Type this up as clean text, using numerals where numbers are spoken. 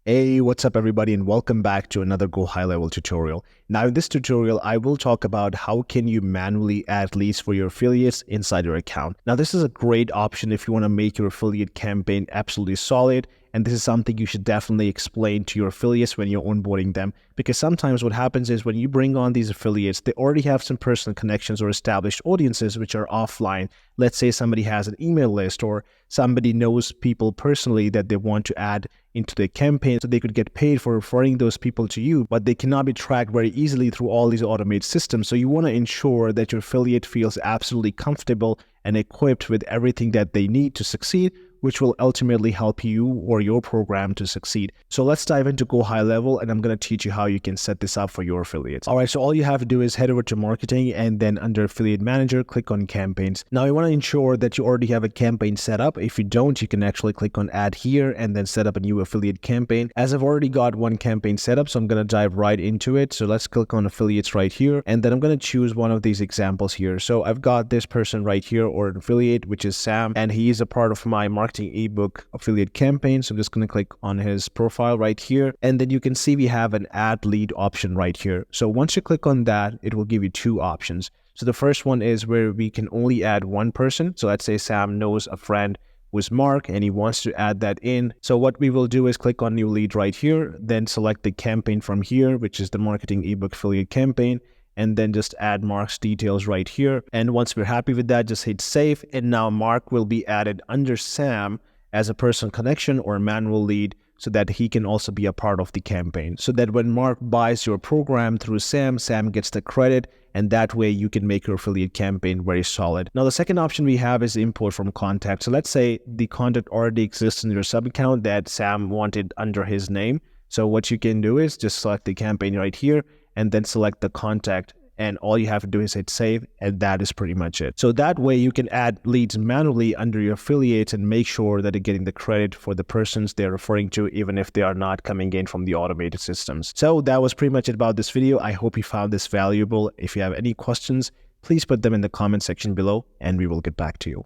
Hey, what's up everybody, and welcome back to another Go High Level tutorial. Now in this tutorial, I will talk about how can you manually add leads for your affiliates inside your account. Now this is a great option if you want to make your affiliate campaign absolutely solid, and this is something you should definitely explain to your affiliates when you're onboarding them, because sometimes what happens is when you bring on these affiliates, they already have some personal connections or established audiences which are offline. Let's say somebody has an email list or somebody knows people personally that they want to add into their campaign so they could get paid for referring those people to you, but they cannot be tracked very easily through all these automated systems. So you want to ensure that your affiliate feels absolutely comfortable and equipped with everything that they need to succeed, which will ultimately help you or your program to succeed. So let's dive into Go High Level, and I'm going to teach you how you can set this up for your affiliates. All right, so all you have to do is head over to marketing, and then under Affiliate Manager, click on campaigns. Now you want to ensure that you already have a campaign set up. If you don't, you can actually click on add here and then set up a new affiliate campaign. As I've already got one campaign set up, so I'm going to dive right into it. So let's click on affiliates right here, and then I'm going to choose one of these examples here. So I've got this person right here, or an affiliate, which is Sam, and he is a part of my marketing ebook affiliate campaign. So I'm just going to click on his profile right here, and then you can see we have an add lead option right here. So once you click on that, it will give you two options. So the first one is where we can only add one person. So let's say Sam knows a friend was Mark and he wants to add that in. So what we will do is click on new lead right here, then select the campaign from here, which is the marketing ebook affiliate campaign, and then just add Mark's details right here. And once we're happy with that, just hit save. And now Mark will be added under Sam as a personal connection or a manual lead, so that he can also be a part of the campaign. So that when Mark buys your program through Sam, Sam gets the credit, and that way you can make your affiliate campaign very solid. Now the second option we have is import from contact. So let's say the contact already exists in your sub account that Sam wanted under his name. So what you can do is just select the campaign right here and then select the contact, and all you have to do is hit save, and that is pretty much it. So that way you can add leads manually under your affiliates and make sure that you're getting the credit for the persons they're referring to, even if they are not coming in from the automated systems. So that was pretty much it about this video. I hope you found this valuable. If you have any questions, please put them in the comment section below and we will get back to you.